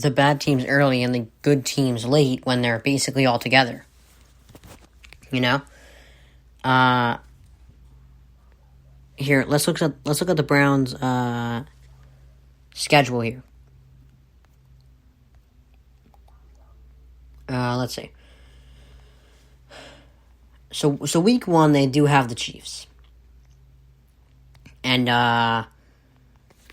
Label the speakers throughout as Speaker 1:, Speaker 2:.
Speaker 1: the bad teams early and the good teams late when they're basically all together. You know? Here, let's look at the Browns schedule here. Let's see. So week 1 they do have the Chiefs. And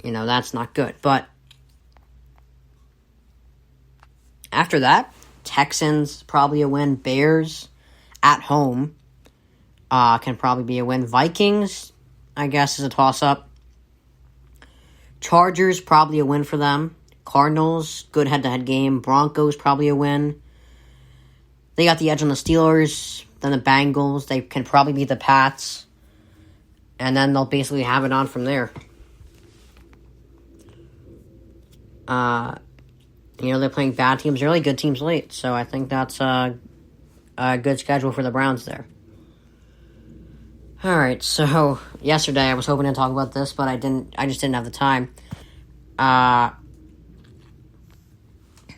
Speaker 1: that's not good. But after that, Texans probably a win, Bears at home can probably be a win. Vikings, I guess, is a toss-up. Chargers, probably a win for them. Cardinals, good head-to-head game. Broncos, probably a win. They got the edge on the Steelers. Then the Bengals, they can probably beat the Pats. And then they'll basically have it on from there. They're playing bad teams early, good teams late. So I think that's a good schedule for the Browns there. Alright, so yesterday I was hoping to talk about this, but I just didn't have the time.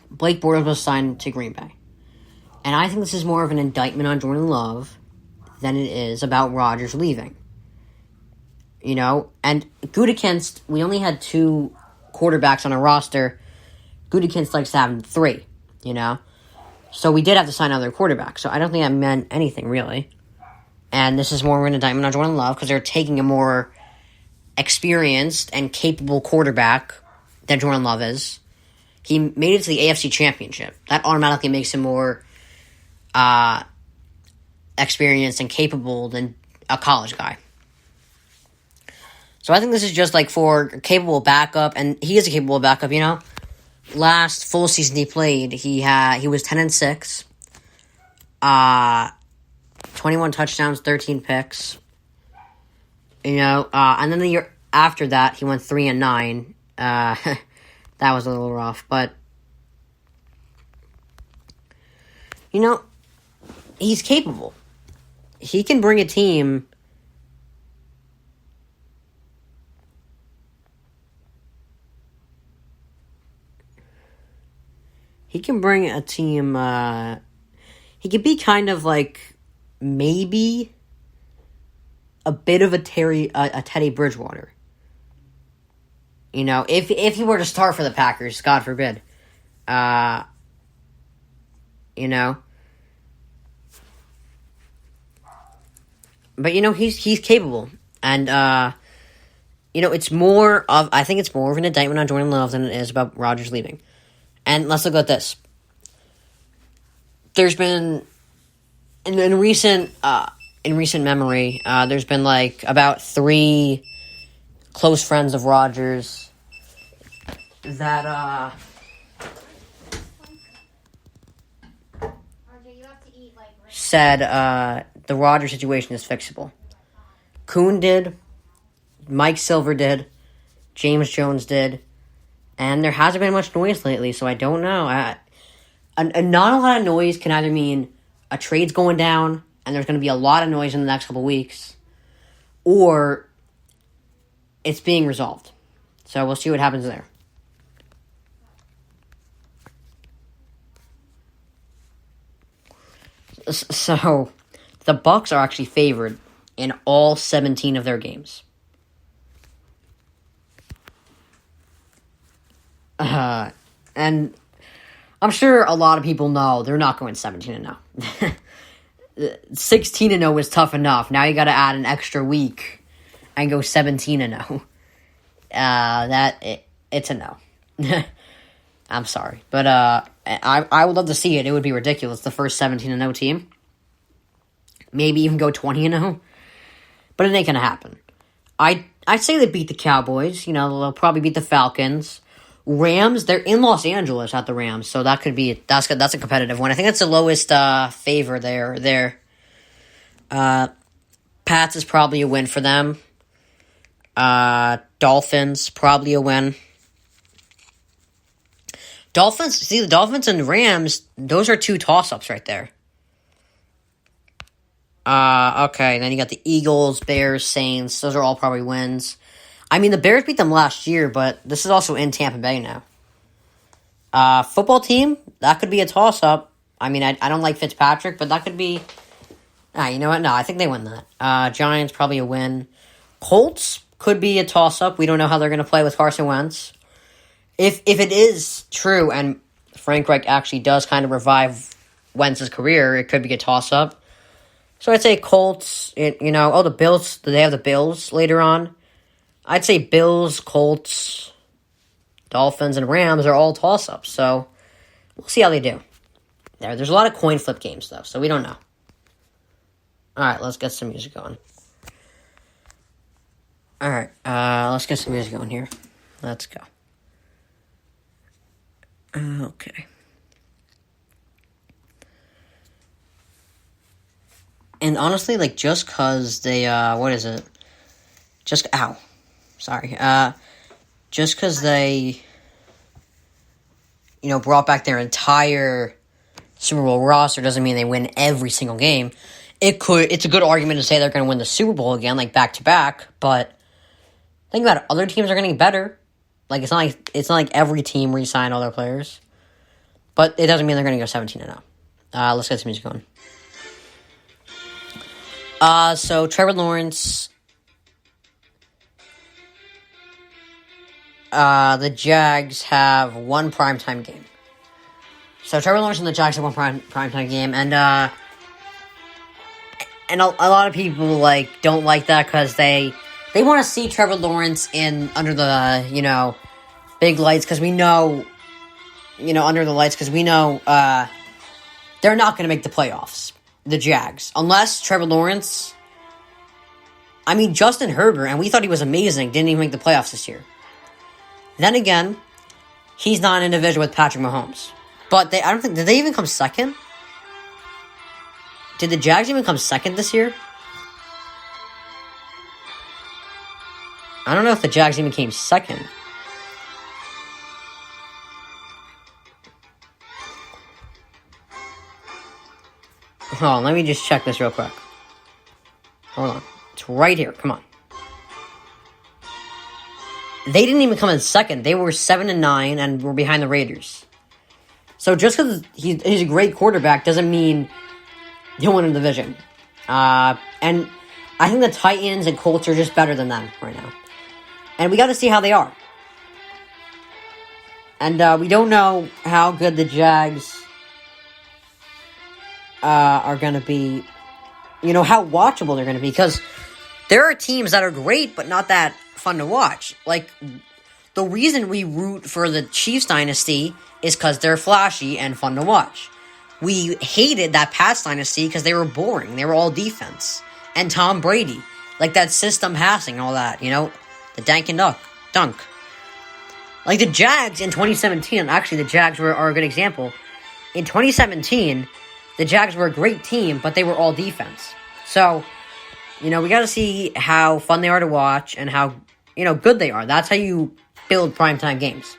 Speaker 1: Blake Bortles was signed to Green Bay. And I think this is more of an indictment on Jordan Love than it is about Rodgers leaving. And Gutekunst, we only had 2 quarterbacks on our roster. Gutekunst likes to have 3, So we did have to sign another quarterback. So I don't think that meant anything, really. And this is more of an indictment on Jordan Love because they're taking a more experienced and capable quarterback than Jordan Love is. He made it to the AFC Championship. That automatically makes him more experienced and capable than a college guy. So I think this is just for a capable backup, and he is a capable backup, Last full season he played, he was 10-6. 21 touchdowns, 13 picks. And then the year after that, he went 3-9. That was a little rough, but he's capable. He can bring a team. He can bring a team. He could be kind of maybe a bit of a Teddy Bridgewater. If he were to start for the Packers, God forbid. But he's capable, and it's more of I think it's more of an indictment on Jordan Love than it is about Rodgers leaving. And let's look at this. There's been in recent memory, there's been about 3 close friends of Rodgers that said the Rodgers situation is fixable. Kuhn did, Mike Silver did, James Jones did, and there hasn't been much noise lately, so I don't know. Not a lot of noise can either mean a trade's going down, and there's going to be a lot of noise in the next couple weeks, or it's being resolved. So we'll see what happens there. So the Bucs are actually favored in all 17 of their games. And I'm sure a lot of people know they're not going 17-0. 16-0 is tough enough. Now you got to add an extra week and go 17-0. It's a no. I'm sorry, but I would love to see it. It would be ridiculous. The first 17-0 team, maybe even go 20-0, but it ain't gonna happen. I'd say they beat the Cowboys. They'll probably beat the Falcons. Rams, they're in Los Angeles at the Rams, so that's a competitive one. I think that's the lowest favor there. Pats is probably a win for them. Dolphins, probably a win. The Dolphins and Rams, those are 2 toss-ups right there. Okay, then you got the Eagles, Bears, Saints. Those are all probably wins. I mean, the Bears beat them last year, but this is also in Tampa Bay now. Football team, that could be a toss-up. I mean, I don't like Fitzpatrick, but that could be... you know what? No, I think they win that. Giants, probably a win. Colts could be a toss-up. We don't know how they're going to play with Carson Wentz. If it is true, and Frank Reich actually does kind of revive Wentz's career, it could be a toss-up. So I'd say Colts, the Bills, they have the Bills later on. I'd say Bills, Colts, Dolphins, and Rams are all toss-ups. So we'll see how they do. There's a lot of coin flip games, though, so we don't know. All right, let's get some music going. All right, let's get some music going here. Let's go. Okay. And honestly, just because they, just because they, brought back their entire Super Bowl roster doesn't mean they win every single game. It's a good argument to say they're going to win the Super Bowl again, back to back, but think about it, other teams are getting better. It's not like every team re-signed all their players. But it doesn't mean they're going to go 17-0. Let's get some music going. So Trevor Lawrence, the Jags have one primetime game. So Trevor Lawrence and the Jags have one primetime game, and a lot of people don't like that because they want to see Trevor Lawrence under the big lights because we know under the lights because we know they're not going to make the playoffs. The Jags, unless Trevor Lawrence. I mean, Justin Herbert, and we thought he was amazing, didn't even make the playoffs this year. Then again, he's not in a division with Patrick Mahomes. But did they even come second? Did the Jags even come second this year? I don't know if the Jags even came second. Hold on, let me just check this real quick. Hold on. It's right here. Come on. They didn't even come in second. They were 7-9 and were behind the Raiders. So just because he's a great quarterback doesn't mean he'll win a division. And I think the Titans and Colts are just better than them right now. And we got to see how they are. And we don't know how good the Jags are going to be, how watchable they're going to be. Because there are teams that are great, but not that fun to watch. The reason we root for the Chiefs dynasty is because they're flashy and fun to watch. We hated that Pats dynasty because they were boring. They were all defense. And Tom Brady. That system passing and all that, the dank and dunk. The Jags in 2017, actually the Jags are a good example. In 2017, the Jags were a great team, but they were all defense. So, we got to see how fun they are to watch and how, good they are. That's how you build primetime games.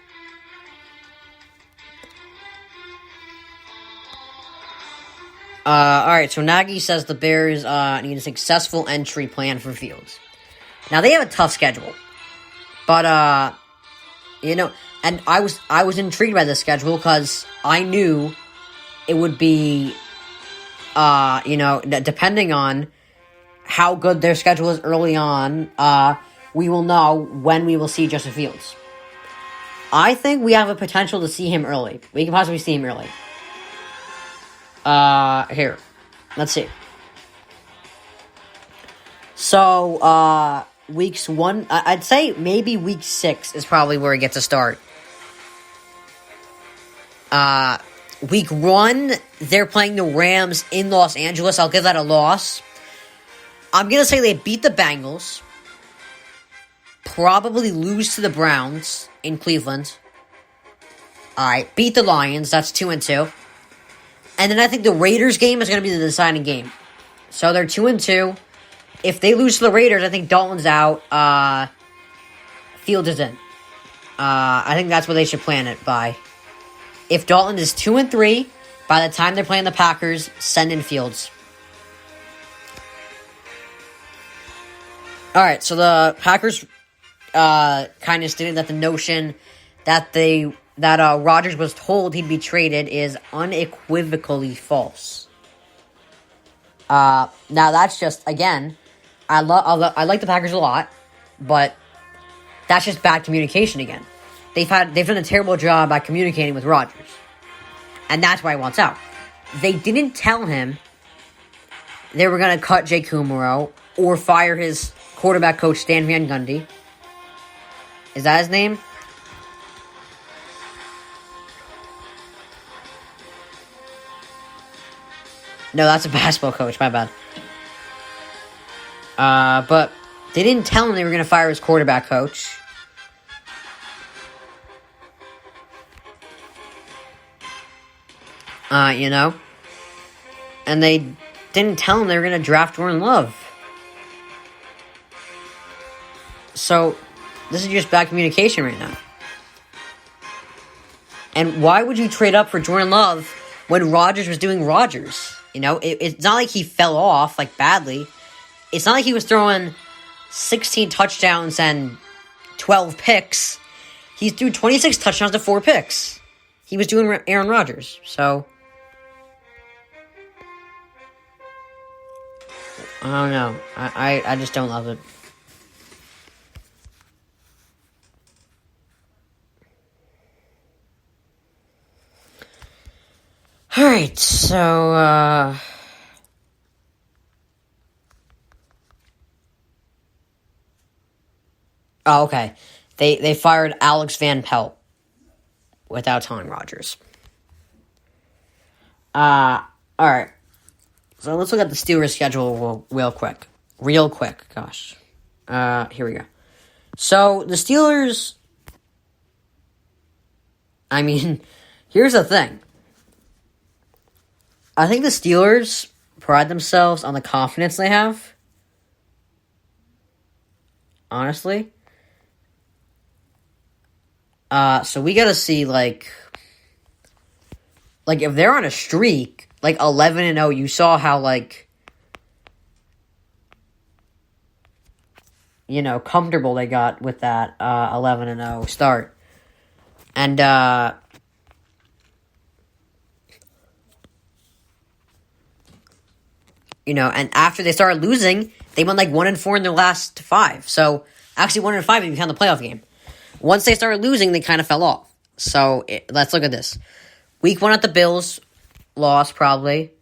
Speaker 1: Alright, so Nagy says the Bears need a successful entry plan for Fields. Now, they have a tough schedule. But, and I was intrigued by this schedule because I knew it would be, depending on how good their schedule is early on, we will know when we will see Justin Fields. I think we have a potential to see him early. We can possibly see him early. Here. Let's see. So, weeks 1, I'd say maybe week 6 is probably where he gets a start. Week 1, they're playing the Rams in Los Angeles. I'll give that a loss. I'm going to say they beat the Bengals. Probably lose to the Browns in Cleveland. Alright, beat the Lions. That's 2-2. And then I think the Raiders game is going to be the deciding game. So they're 2-2. If they lose to the Raiders, I think Dalton's out. Fields is in. I think that's what they should plan it by. If Dalton is 2-3, by the time they're playing the Packers, send in Fields. Alright, so the Packers kind of stated that the notion that they that Rodgers was told he'd be traded is unequivocally false. Now that's just, again, I like the Packers a lot, but that's just bad communication again. They've done a terrible job at communicating with Rodgers, and that's why he wants out. They didn't tell him they were going to cut Jake Kumerow or fire his quarterback coach Stan Van Gundy. Is that his name? No, that's a basketball coach. My bad. But they didn't tell him they were going to fire his quarterback coach. And they didn't tell him they were going to draft Jordan Love. So, this is just bad communication right now. And why would you trade up for Jordan Love when Rodgers was doing Rodgers? It's not like he fell off, badly. It's not like he was throwing 16 touchdowns and 12 picks. He threw 26 touchdowns to 4 picks. He was doing Aaron Rodgers, so I don't know. I just don't love it. Alright, so, oh, okay. They fired Alex Van Pelt without telling Rodgers. Alright. So let's look at the Steelers' schedule real quick. Gosh. Here we go. So, the Steelers, here's the thing. I think the Steelers pride themselves on the confidence they have. Honestly. So we gotta see, if they're on a streak, 11-0, you saw how, comfortable they got with that 11-0 start. And, and after they started losing, they went 1-4 in their last 5. So, actually 1-5 if you count the playoff game. Once they started losing, they kind of fell off. So, let's look at this. Week 1 at the Bills, lost probably.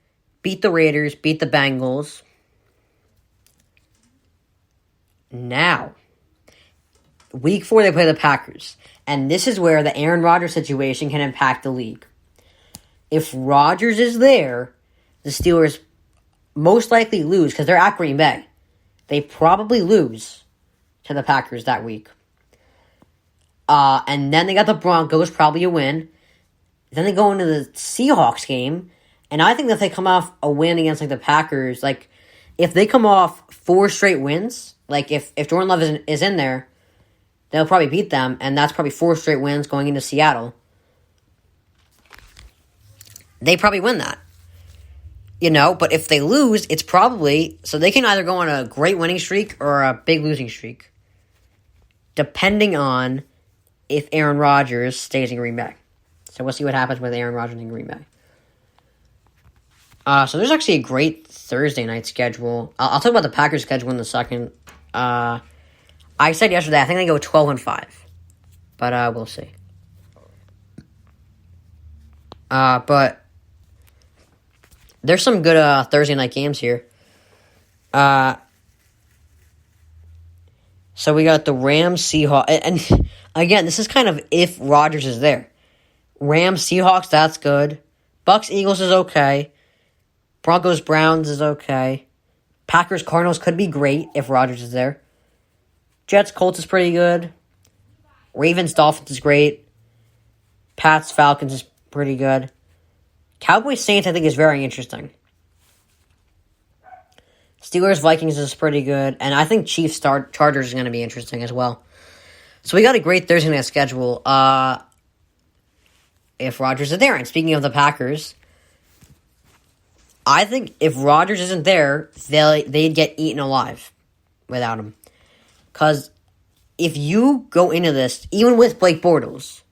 Speaker 1: Beat the Raiders, beat the Bengals. Now, week 4 they play the Packers. And this is where the Aaron Rodgers situation can impact the league. If Rodgers is there, the Steelers most likely lose because they're at Green Bay. They probably lose to the Packers that week. And then they got the Broncos, probably a win. Then they go into the Seahawks game. And I think that if they come off a win against the Packers, if they come off 4 straight wins, if Jordan Love is in there, they'll probably beat them. And that's probably 4 straight wins going into Seattle. They probably win that. But if they lose, it's probably... So they can either go on a great winning streak or a big losing streak. Depending on if Aaron Rodgers stays in Green Bay. So we'll see what happens with Aaron Rodgers in Green Bay. So there's actually a great Thursday night schedule. I'll talk about the Packers schedule in a second. I said yesterday, I think they go 12-5. But we'll see. But... There's some good Thursday night games here. So we got the Rams, Seahawks. And again, this is kind of if Rodgers is there. Rams, Seahawks, that's good. Bucks, Eagles is okay. Broncos, Browns is okay. Packers, Cardinals could be great if Rodgers is there. Jets, Colts is pretty good. Ravens, Dolphins is great. Pats, Falcons is pretty good. Cowboys, Saints, I think, is very interesting. Steelers, Vikings is pretty good. And I think Chiefs, Chargers is going to be interesting as well. So we got a great Thursday night schedule. If Rodgers is there. And speaking of the Packers, I think if Rodgers isn't there, they'd get eaten alive without him. Because if you go into this, even with Blake Bortles,